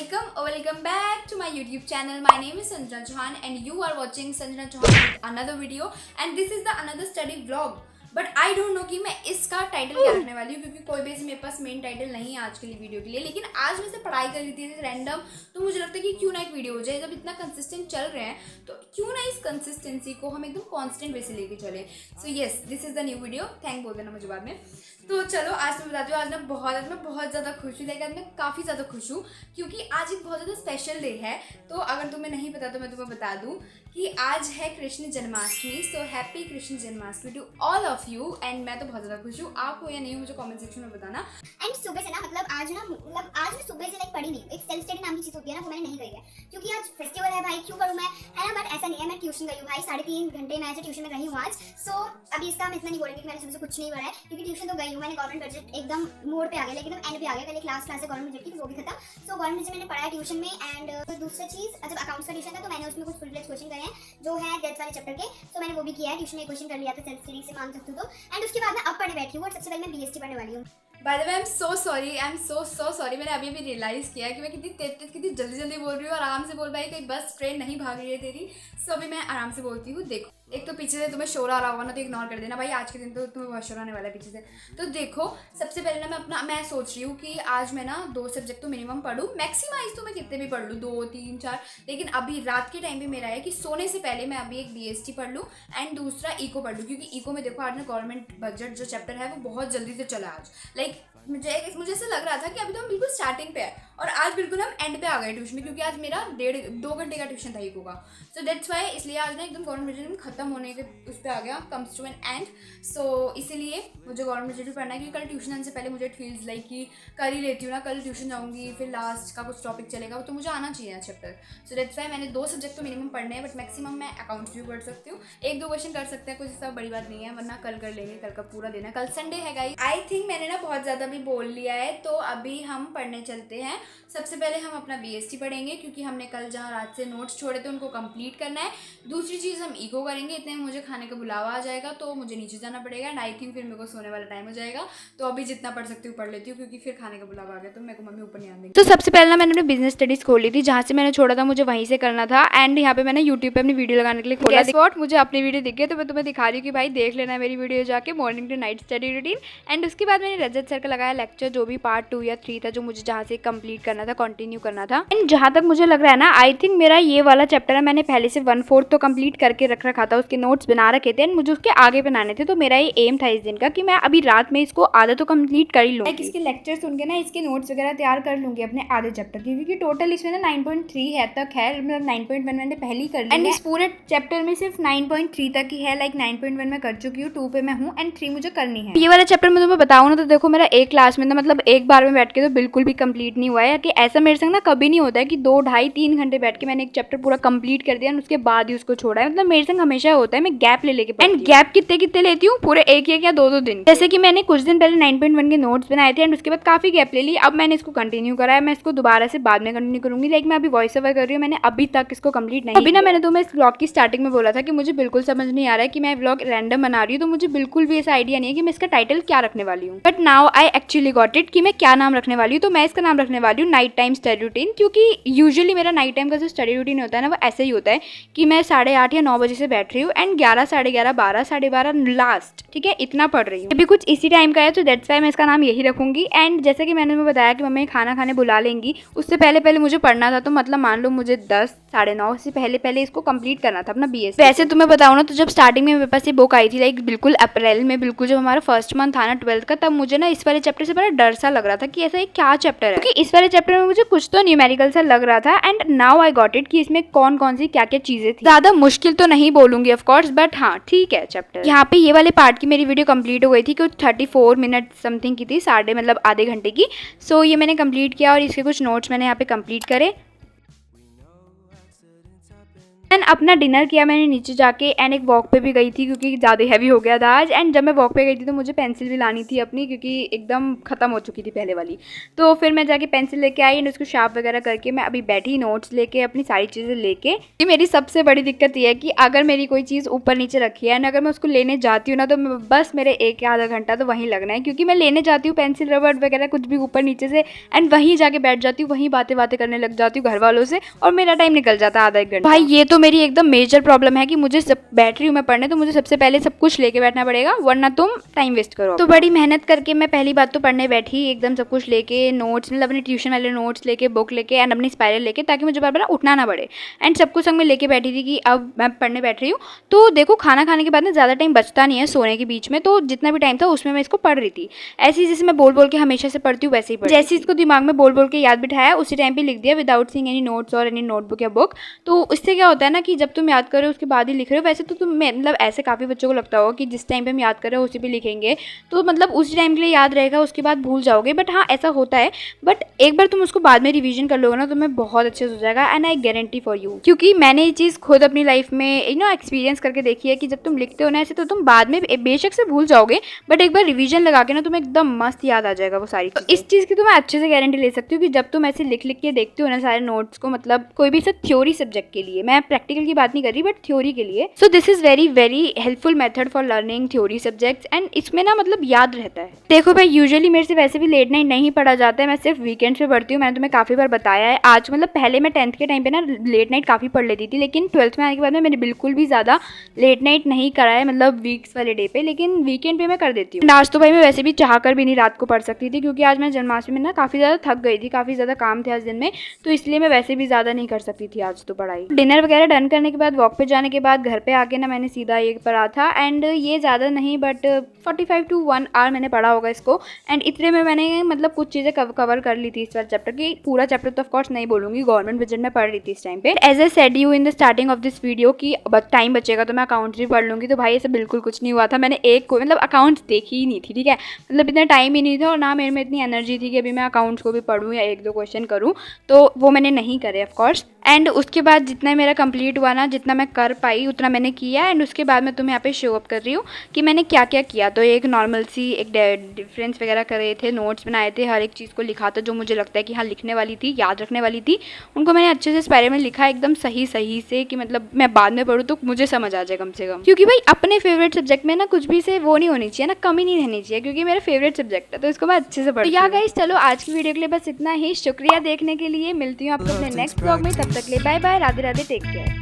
welcome back to my YouTube channel. My name is Sanjana Chauhan and you are watching Sanjana Chauhan with another video and this is the another study vlog. But I don't know कि मैं इसका title क्या रखने वाली हूँ, क्योंकि कोई भी मेरे पास मेन टाइटल नहीं है आज के लिए वीडियो के लिए। लेकिन आज मैं से पढ़ाई कर रही थी रैंडम, तो मुझे लगता है कि क्यों ना एक वीडियो हो जाए। जब इतना कंसिस्टेंट चल रहे हैं तो क्यों ना इस कंसिस्टेंसी को हम एकदम कांस्टेंट वे से लेके चले। So yes, this is the new video. Thank बोल देना मुझे बाद में। तो चलो आज मैं बताती हूँ। आज मैं बहुत ज़्यादा खुश हूँ, लेकिन आज मैं काफ़ी ज़्यादा खुश हूँ क्योंकि आज एक बहुत ज़्यादा स्पेशल डे है। तो अगर तुम्हें नहीं पता तो मैं तुम्हें बता दूँ कि आज है Krishna Janmashtami. So happy Krishna Janmashtami to all of you. And मैं तो बहुत ज़्यादा खुश हूँ। आप हो या नहीं हो मुझे कमेंट सेक्शन में बताना। एंड सुबह से ना आज मैं सुबह से पढ़ी नहीं। एक सेल्फ स्टडी नाम की चीज़ होती है ना, वो मैंने नहीं करी है क्योंकि आज फेस्टिवल है भाई, क्यों करूँ मैं, है ना। बट ऐसा नहीं है, मैं ट्यूशन गई हूँ भाई, 3.5 घंटे मैं ऐसे ट्यूशन में रही हूँ आज। सो अभी इसका मैं इतना नहीं बोलूँगी कि मैंने सुबह से कुछ नहीं पढ़ा है, क्योंकि ट्यूशन तो गई हूँ। मैंने गवर्नमेंट बजट एकदम मोड़ पे आ गया, लेकिन एंड पे आ गया। कल क्लास है गवर्नमेंट बजट की, तो वो भी खत्म। सो गवर्नमेंट बजट मैंने पढ़ा है ट्यूशन में। एंड दूसरी चीज़, जब अकाउंट्स का ट्यूशन था तो मैंने उसमें कुछ फुल फ्लेज क्वेश्चन करे हैं जो है डेथ वाले चैप्टर के। तो मैंने वो भी किया है, ट्यूशन में क्वेश्चन कर लिया था सेल्फ स्टडी से, मान सकते हो तो। एंड उसके बाद मैं अब पढ़ने बैठी हूँ और सबसे पहले मैं बीएसटी पढ़ने वाली हूँ। By the way I am so sorry. मैंने अभी रियलाइज़ किया कि मैं कितनी जल्दी बोल रही हूँ। आराम से बोल भाई, कोई बस ट्रेन नहीं भाग रही है तेरी। सो अभी मैं आराम से बोलती हूँ। देखो, एक तो पीछे से तुम्हें शोर आ रहा होगा ना, तो इग्नोर कर देना भाई। आज के दिन तो तुम्हें बहुत शोर आने वाला है पीछे से। तो देखो, सबसे पहले ना मैं सोच रही हूँ कि आज मैं ना 2 सब्जेक्ट तो मिनिमम पढ़ूँ। मैक्सिमाइज तो मैं कितने भी पढ़ लूँ, 2, 3, 4। लेकिन अभी रात के टाइम पे मेरा है कि सोने से पहले मैं अभी एक बीएसटी पढ़ लूँ एंड दूसरा इको पढ़ लूँ। क्योंकि इको में देखो आज ना गवर्नमेंट बजट जो चैप्टर है वो बहुत जल्दी से चला आज। लाइक मुझे ऐसा लग रहा था कि अभी तो हम बिल्कुल स्टार्टिंग पे है और आज बिल्कुल हम एंड पे आ गए ट्यूशन में, क्योंकि आज मेरा 2 घंटे का ट्यूशन था इको का। सो दैट्स वाई, इसलिए आज ना एकदम गवर्नमेंट बजट खत्म होने के उस पर आ गया, कम्स टू एन एंड। सो इसीलिए मुझे गवर्नमेंट बजट पढ़ना है, क्योंकि कल ट्यूशन आने से पहले मुझे फील्स लाइक कि कर ही लेती हूँ ना। कल ट्यूशन जाऊँगी, फिर लास्ट का कुछ टॉपिक चलेगा तो मुझे आना चाहिए चैप्टर। सो दैट्स वाई मैंने 2 सब्जेक्ट तो मिनिमम पढ़ने हैं, बट मैक्सिमम मैं अकाउंट्स भी पढ़ सकती हूँ। 1-2 क्वेश्चन कर सकते हैं, कुछ सब बड़ी बात नहीं है, वरना कल कर लेंगे। कल का पूरा दिन है, कल संडे है गाइस। आई थिंक मैंने ना बहुत ज़्यादा भी बोल लिया है, तो अभी हम पढ़ने चलते हैं। सबसे पहले हम अपना बीएसटी पढ़ेंगे, क्योंकि हमने कल जहाँ रात से नोट्स छोड़े थे उनको कंप्लीट करना है। दूसरी चीज़ हम इको करेंगे। इतने में मुझे खाने का बुलावा आ जाएगा तो मुझे नीचे जाना पड़ेगा एंड आई थिंक फिर मेरे को सोने वाला टाइम हो जाएगा। तो अभी जितना पढ़ सकती हूँ पढ़ लेती हूँ, क्योंकि फिर खाने का बुलावा आ गया तो मेरे को मम्मी ऊपर नहीं आने देंगी। तो सबसे पहले ना मैंने अपनी बिजनेस स्टडीज खोली थी, जहाँ से मैंने छोड़ा था मुझे वहीं से करना था। एंड यहाँ पे मैंने यूट्यूब पे अपनी वीडियो लगाने के लिए खोला। स्पॉट मुझे अपनी वीडियो दिख गई, तो मैं तुम्हें दिखा रही हूँ कि भाई देख लेना मेरी वीडियो जाके, morning to night study routine. And उसके बाद मैंने रजत सर का लगाया लेक्चर, जो भी पार्ट 2 या 3 था, जो मुझे जहाँ से कंप्लीट करना था, कंटिन्यू करना था। एंड जहाँ तक मुझे लग रहा है ना, आई थिंक मेरा ये वाला चैप्टर है, मैंने पहले से 1/4 तो कंप्लीट करके रखा था, उसके नोट्स बना रखे थे एंड मुझे उसके आगे बनाने थे। तो मेरा ये एम था इस दिन का कि मैं अभी रात में इसको आधा तो कंप्लीट कर ही लूँ। इसके लेक्चर सुन के ना इसके नोट्स वगैरह तैयार कर लूँगी अपने आधे चैप्टर की, क्योंकि टोटल इसमें ना 9.3 है तक है। मतलब 9.1 मैंने पहले ही कर लिया एंड इस पूरे चैप्टर में सिर्फ 9.3 तक ही है। लाइक 9.1 मैं कर चुकी हूँ, 2 पे मैं हूँ एंड 3 मुझे करनी है। ये वाला चैप्टर मैं तुम्हें बताऊँ ना, तो देखो मेरा एक क्लास में था, मतलब एक बार में बैठ के तो बिल्कुल भी कंप्लीट नहीं हुआ है। कि ऐसा मेरे संग ना कभी नहीं होता है कि 2, 2.5, 3 घंटे बैठ के मैंने एक चैप्टर पूरा कंप्लीट कर दिया और उसके बाद ही उसको छोड़ा है। मतलब मेरे संग हमेशा होता है मैं गैप ले लेके एंड गैप कितने लेती हूँ, पूरे 1 या 2 दिन। जैसे कि मैंने कुछ दिन पहले 9.1 के नोट्स बनाए थे एंड उसके बाद काफी गैप ले ली। अब मैंने इसको कंटिन्यू करा है, मैं इसको दोबारा से बाद में कंटिन्यू करूंगी। लाइक मैं अभी वॉइस ओवर कर रही हूँ, मैंने अभी तक इसको कंप्लीट नहीं। अभी ना मैंने तुम्हें इस व्लॉग की स्टार्टिंग में बोला था कि मुझे बिल्कुल समझ नहीं आ रहा है कि मैं व्लॉग रैंडम बना रही हूँ, तो मुझे बिल्कुल भी ऐसा आइडिया नहीं है कि मैं इसका टाइटल क्या रखने वाली हूँ। But now I actually got it कि मैं क्या नाम रखने वाली हूँ। तो मैं इसका नाम रखने वाली हूँ नाइट टाइम स्टडी रूटीन, क्योंकि यूजुअली मेरा नाइट टाइम का जो स्टडी रूटीन होता है ना, वो ऐसे ही होता है कि मैं 8:30 या 9 बजे से बैठ रही हूँ एंड 11, 11:30, 12, 12:30 लास्ट, ठीक है, इतना पढ़ रही हूँ। अभी कुछ इसी टाइम का है, तो दैट्स वाई मैं इसका नाम यही रखूंगी। एंड जैसे कि मैंने बताया कि मम्मी खाना खाने बुला लेंगी, उससे पहले मुझे पढ़ना था। तो मतलब मान लो मुझे 10, 9:30 से पहले इसको कंप्लीट करना था अपना बीएस। वैसे तुम्हें बताऊँ ना, तो जब स्टार्टिंग में मेरे पास ये बुक आई थी, लाइक बिल्कुल अप्रैल में, बिल्कुल जब हमारा फर्स्ट मंथ था ना 12th का, तब मुझे ना इस वाले चैप्टर से बड़ा डर सा लग रहा था कि ऐसा एक क्या चैप्टर है, क्योंकि इस वाले चैप्टर में मुझे कुछ तो न्यूमेरिकल सा लग रहा था। And now I got it कि इसमें कौन सी क्या चीजें थी। ज्यादा मुश्किल तो नहीं बोलूंगी ऑफ कोर्स, बट हाँ ठीक है चैप्टर। यहाँ पे ये वाले पार्ट की मेरी वीडियो कंप्लीट हो गई थी, कुछ 34 मिनट समथिंग की थी, मतलब आधे घंटे की। सो ये मैंने कंप्लीट किया और इसके कुछ नोट्स मैंने यहाँ पे कंप्लीट करे। एंड अपना डिनर किया मैंने नीचे जाके एंड एक वॉक पे भी गई थी क्योंकि ज़्यादा हैवी हो गया था आज। एंड जब मैं वॉक पे गई थी तो मुझे पेंसिल भी लानी थी अपनी, क्योंकि एकदम ख़त्म हो चुकी थी पहले वाली। तो फिर मैं जाके पेंसिल लेके आई एंड उसको शार्प वगैरह करके मैं अभी बैठी नोट्स लेके अपनी सारी चीज़ें लेके। ये मेरी सबसे बड़ी दिक्कत ये है कि अगर मेरी कोई चीज़ ऊपर नीचे रखी है एंड अगर मैं उसको लेने जाती हूँ ना तो बस मेरे 1 या आधा घंटा तो वहीं लगना है, क्योंकि मैं लेने जाती हूँ पेंसिल रबड़ वगैरह कुछ भी ऊपर नीचे से एंड वहीं जाके बैठ जाती हूँ, वहीं बातें करने लग जाती हूँ घर वालों से और मेरा टाइम निकल जाता है आधा 1 घंटा। भाई ये तो मेरी एकदम मेजर प्रॉब्लम है कि मुझे जब बैठ रही हूँ मैं पढ़ने तो मुझे सबसे पहले सब कुछ लेके बैठना पड़ेगा, वरना तुम टाइम वेस्ट करो। तो बड़ी मेहनत करके मैं पहली बात तो पढ़ने बैठी एकदम सब कुछ लेके, नोट्स मतलब अपने ट्यूशन वाले नोट्स लेके, बुक लेके एंड अपनी स्पाइरल लेके, ताकि मुझे बार बार उठना ना पड़े। एंड सब कुछ संग में लेके बैठी थी कि अब मैं पढ़ने बैठ रही हूँ। तो देखो खाना खाने के बाद ना ज़्यादा टाइम बचता नहीं है सोने के बीच में, तो जितना भी टाइम था उसमें मैं इसको पढ़ रही थी। ऐसे ही जैसे मैं बोल के हमेशा से पढ़ती हूँ वैसे ही जैसे इसको दिमाग में बोल के याद बिठाया उसी टाइम पे लिख दिया विदाउट सीइंग एनी नोट्स और एनी नोटबुक या बुक। तो इससे क्या होता है ना कि जब तुम याद कर रहे हो उसके बाद ही लिख रहे हो। वैसे तो तुम मतलब ऐसे काफ़ी बच्चों को लगता होगा कि जिस टाइम पे हम याद कर रहे हो उसी पे लिखेंगे तो मतलब उसी टाइम के लिए याद रहेगा, उसके बाद भूल जाओगे। बट हाँ ऐसा होता है, बट एक बार तुम उसको बाद में रिवीजन कर लोगे ना तो तुम्हें बहुत अच्छे से हो जाएगा and I guarantee for you, क्योंकि मैंने ये चीज़ खुद अपनी लाइफ में एक्सपीरियंस करके देखी है कि जब तुम लिखते हो ना ऐसे तो तुम बाद में बेशक से भूल जाओगे, बट एक बार रिवीजन लगा के ना तुम्हें एकदम मस्त याद आ जाएगा वो सारी चीज़। तो इस चीज़ की तो मैं अच्छे से गारंटी ले सकती हूँ कि जब तुम ऐसे लिख के देखते हो ना सारे नोट्स को, मतलब कोई भी सब थ्योरी सब्जेक्ट के लिए, मैं प्रैक्टिकल की बात नहीं कर रही बट थ्योरी के लिए, so this is very very helpful method for learning theory subjects and इसमें ना मतलब याद रहता है। देखो भाई यूजुअली मेरे से वैसे भी लेट नाइट नहीं पढ़ा जाता है, मैं सिर्फ वीकेंड्स पे पढ़ती हूँ। मैंने तुम्हें काफ़ी बार बताया है। आज मतलब पहले मैं 10th के टाइम पे ना लेट नाइट काफ़ी पढ़ लेती थी, लेकिन 12th में आने के बाद में मैंने बिल्कुल भी ज़्यादा लेट नाइट नहीं करा है, मतलब वीक्स वाले डे पे, लेकिन वीकेंड पे मैं कर देती हूँ। आज तो भाई मैं वैसे भी चाह कर भी नहीं रात को पढ़ सकती थी, क्योंकि आज मैं जन्माष्टमी में ना काफ़ी ज़्यादा थक गई थी, काफ़ी ज़्यादा काम थे आज दिन में, तो इसलिए मैं वैसे भी ज़्यादा नहीं कर सकती थी आज तो पढ़ाई। डिनर वगैरह डन करने के बाद वॉक पे जाने के बाद घर पे आके ना मैंने सीधा ये पढ़ा था एंड ये ज़्यादा नहीं बट 45 to 1 आवर मैंने पढ़ा होगा इसको। एंड इतने में मैंने मतलब कुछ चीज़ें कवर कर ली थी इस बार चैप्टर की। पूरा चैप्टर तो ऑफकोर्स नहीं बोलूँगी, गवर्नमेंट बजट में पढ़ रही थी इस टाइम पे। As I said you in the starting of this video कि टाइम बचेगा तो मैं अकाउंट्स भी पढ़ लूँगी, तो भाई ऐसा बिल्कुल कुछ नहीं हुआ था। मैंने एक को मतलब अकाउंट्स देखी ही नहीं थी, ठीक है, मतलब इतना टाइम ही नहीं था और ना मेरे में इतनी एनर्जी थी कि अभी मैं अकाउंट्स को भी पढ़ूँ या 1-2 क्वेश्चन करूँ, तो वो मैंने नहीं करे ऑफकोर्स। एंड उसके बाद जितना मेरा कंप्लीट हुआ ना, जितना मैं कर पाई उतना मैंने किया। एंड उसके बाद मैं तुम्हें यहाँ पे शो अप कर रही हूँ कि मैंने क्या क्या किया। तो एक नॉर्मल सी एक डिफरेंस वगैरह करे थे, नोट्स बनाए थे, हर एक चीज़ को लिखा था जो मुझे लगता है कि हाँ लिखने वाली थी, याद रखने वाली थी, उनको मैंने अच्छे से स्पाइरल में लिखा एकदम सही से कि मतलब मैं बाद में पढ़ूँ तो मुझे समझ आ जाए कम से कम। क्योंकि भाई अपने फेवरेट सब्जेक्ट में ना कुछ भी से वो नहीं होनी चाहिए ना, कमी नहीं रहनी चाहिए, क्योंकि मेरा फेवरेट सब्जेक्ट है तो इसको मैं अच्छे से पढ़ती हूँ। तो गाइस चलो आज की वीडियो के लिए बस इतना ही। शुक्रिया देखने के लिए, मिलती हूँ आपको अपने नेक्स्ट ब्लॉग में, तब तक के लिए bye bye, Radhe Radhe, take care.